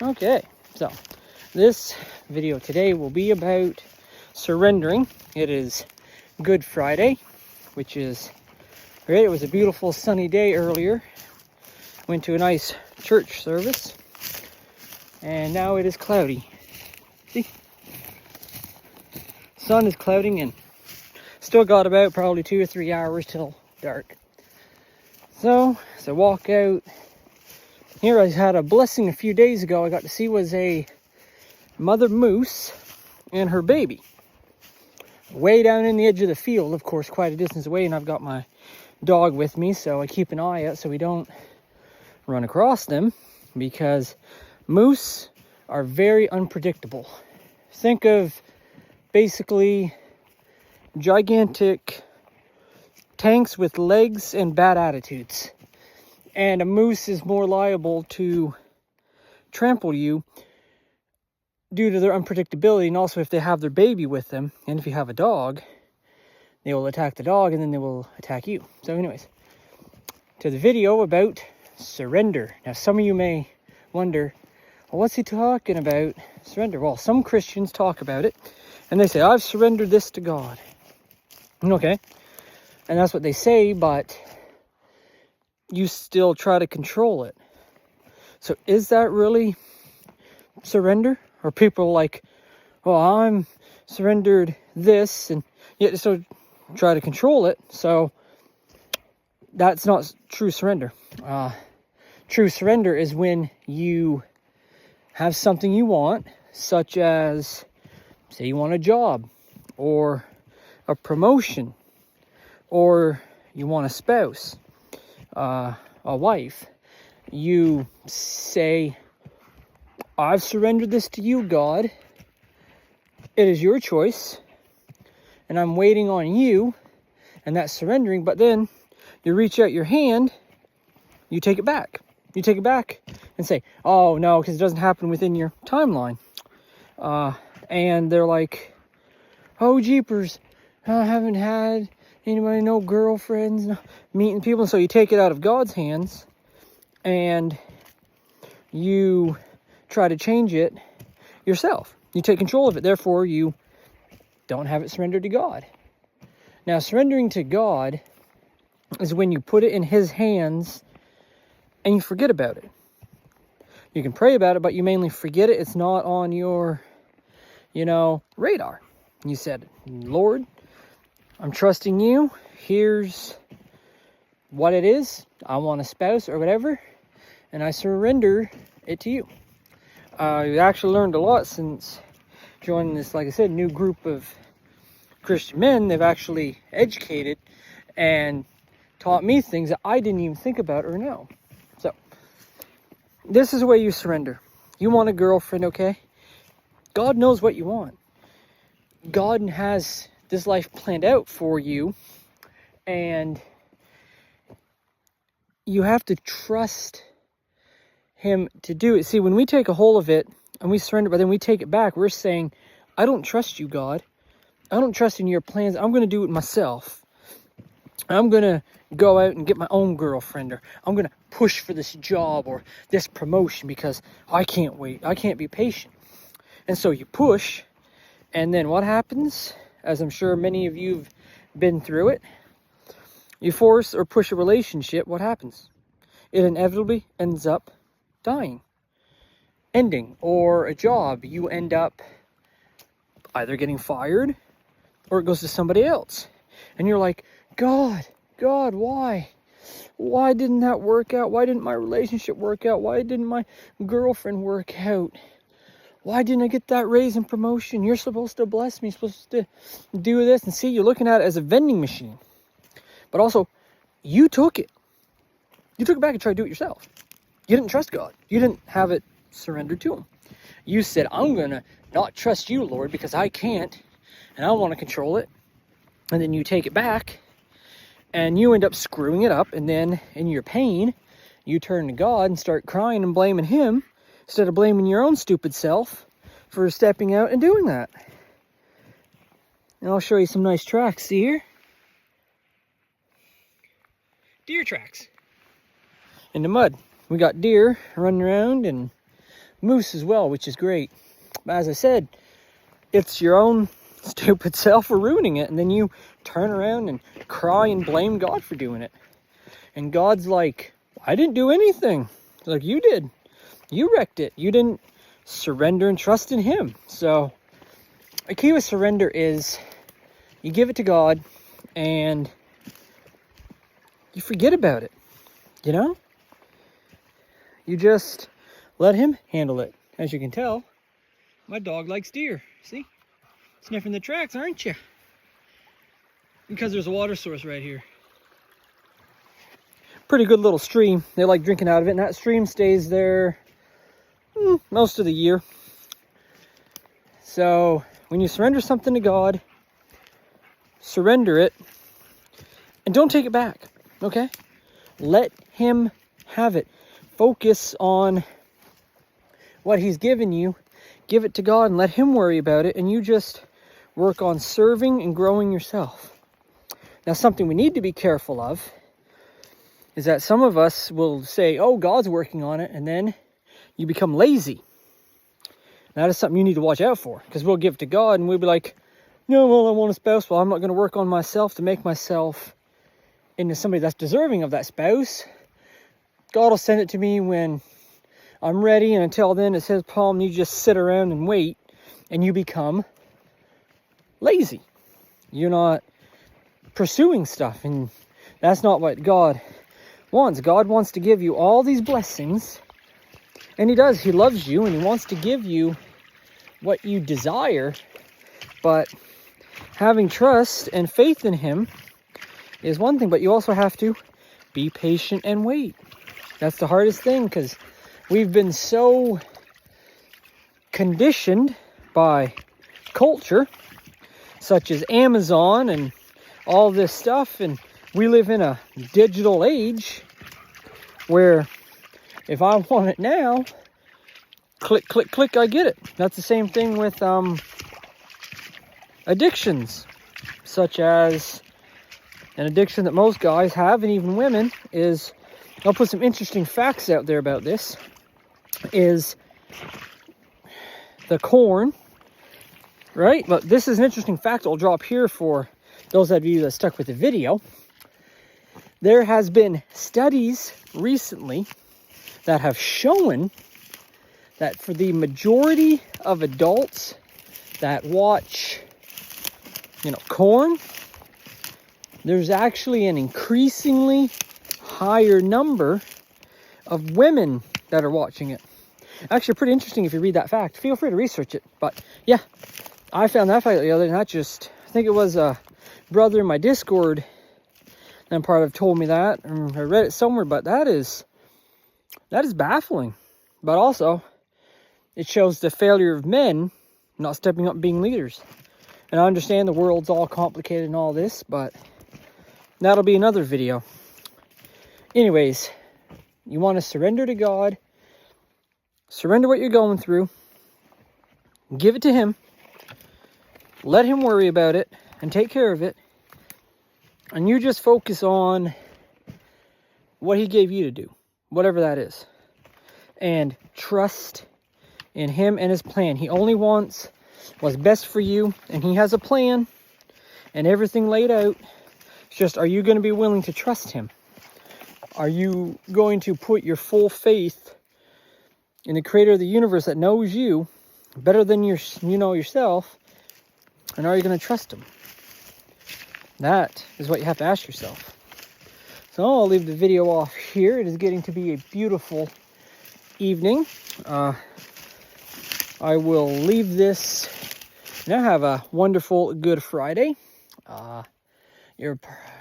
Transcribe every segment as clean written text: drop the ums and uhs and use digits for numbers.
Okay, so this video today will be about surrendering. It is Good Friday, which is great. It was a beautiful sunny day earlier. Went to a nice church service, and now it is cloudy. See? Sun is clouding in. Still got about probably 2 or 3 hours till dark. So, as I walk out, here I had a blessing a few days ago. I got to see was a mother moose and her baby. Way down in the edge of the field, of course, quite a distance away, and I've got my dog with me, so I keep an eye out so we don't run across them, because moose are very unpredictable. Think of basically gigantic tanks with legs and bad attitudes. And a moose is more liable to trample you due to their unpredictability, and also if they have their baby with them, and if you have a dog, they will attack the dog and then they will attack you. So anyways, to the video about surrender. Now some of you may wonder, well, what's he talking about? Surrender. Well, some Christians talk about it and they say, I've surrendered this to God. Okay, and that's what they say, but you still try to control it. So is that really surrender? Or people like, well, I'm surrendered this, and yet still try to control it. So that's not true surrender. True surrender is when you have something you want, such as, say you want a job, or a promotion, or you want a spouse, a wife. You say, I've surrendered this to you, God. It is your choice, and I'm waiting on you, and that's surrendering. But then you reach out your hand, you take it back. You take it back and say, oh no, because it doesn't happen within your timeline. And they're like, oh jeepers, I haven't had anybody, no girlfriends, no meeting people. So you take it out of God's hands and you try to change it yourself. You take control of it. Therefore, you don't have it surrendered to God. Now, surrendering to God is when you put it in His hands and you forget about it. You can pray about it, but you mainly forget it. It's not on your, radar. You said, Lord, I'm trusting you. Here's what it is. I want a spouse or whatever, and I surrender it to you. I've actually learned a lot since joining this, like I said, new group of Christian men. They've actually educated and taught me things that I didn't even think about or know. So, this is the way you surrender. You want a girlfriend, okay? God knows what you want. God has this life planned out for you, and you have to trust Him to do it. See, when we take a hold of it and we surrender, but then we take it back, we're saying, I don't trust you, God. I don't trust in your plans. I'm going to do it myself. I'm going to go out and get my own girlfriend, or I'm going to push for this job or this promotion because I can't wait. I can't be patient. And so you push, and then what happens? As I'm sure many of you have been through it, you force or push a relationship, what happens? It inevitably ends up dying, ending, or a job. You end up either getting fired or it goes to somebody else. And you're like, God, why? Why didn't that work out? Why didn't my relationship work out? Why didn't my girlfriend work out? Why didn't I get that raise and promotion? You're supposed to bless me, supposed to do this. And see, you're looking at it as a vending machine. But also, you took it. You took it back and tried to do it yourself. You didn't trust God. You didn't have it surrendered to Him. You said, I'm going to not trust you, Lord, because I can't, and I want to control it. And then you take it back, and you end up screwing it up, and then in your pain, you turn to God and start crying and blaming Him, instead of blaming your own stupid self for stepping out and doing that. And I'll show you some nice tracks. See here? Deer tracks. In the mud. We got deer running around, and moose as well, which is great. But as I said, it's your own stupid self for ruining it, and then you turn around and cry and blame God for doing it. And God's like, I didn't do anything. Like, you did. You wrecked it. You didn't surrender and trust in him. So the key with surrender is you give it to God and you forget about it. You know? You just let him handle it. As you can tell, my dog likes deer. See? Sniffing the tracks, aren't you? Because there's a water source right here. Pretty good little stream. They like drinking out of it, and that stream stays there most of the year. So when you surrender something to God, surrender it and don't take it back. Okay? Let him have it. Focus on what he's given you. Give it to God and let him worry about it, and you just work on serving and growing yourself. Now, something we need to be careful of is that some of us will say, oh, God's working on it, and then you become lazy. That is something you need to watch out for, because we'll give it to God and we'll be like, no, well, I want a spouse. Well, I'm not going to work on myself to make myself into somebody that's deserving of that spouse. God will send it to me when I'm ready, and until then, it's his problem. You just sit around and wait, and you become lazy. You're not pursuing stuff, and that's not what God wants. God wants to give you all these blessings, and he does. He loves you, and he wants to give you what you desire, but having trust and faith in him is one thing, but you also have to be patient and wait. That's the hardest thing, because we've been so conditioned by culture, such as Amazon and all this stuff, and we live in a digital age where if I want it now, click, click, click, I get it. That's the same thing with addictions, such as an addiction that most guys have, and even women, is, I'll put some interesting facts out there about this, is the corn, right? But this is an interesting fact I'll drop here for those of you that stuck with the video. There has been studies recently that have shown that for the majority of adults that watch, corn, there's actually an increasingly higher number of women that are watching it. Actually, pretty interesting if you read that fact. Feel free to research it. But yeah, I found that fact the other day. I think it was a brother in my Discord that I'm part of told me that. I read it somewhere, but that is baffling. But also, it shows the failure of men not stepping up and being leaders. And I understand the world's all complicated and all this, but that'll be another video. Anyways, you want to surrender to God. Surrender what you're going through. Give it to him. Let him worry about it and take care of it. And you just focus on what he gave you to do, whatever that is. And trust in him and his plan. He only wants what's best for you, and he has a plan and everything laid out. It's just, are you going to be willing to trust him? Are you going to put your full faith in the creator of the universe that knows you better than you know yourself? And are you going to trust him? That is what you have to ask yourself. So I'll leave the video off here. It is getting to be a beautiful evening. I will leave this. Now have a wonderful Good Friday.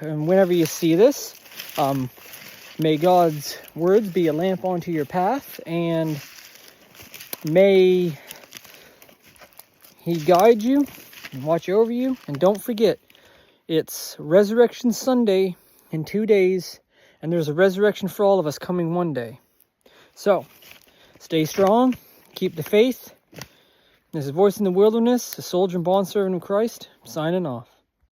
Whenever you see this, may God's words be a lamp onto your path, and may he guide you and watch over you. And don't forget, it's Resurrection Sunday in 2 days, and there's a resurrection for all of us coming one day. So, stay strong, keep the faith. This is Voice in the Wilderness, a soldier and bondservant of Christ, signing off.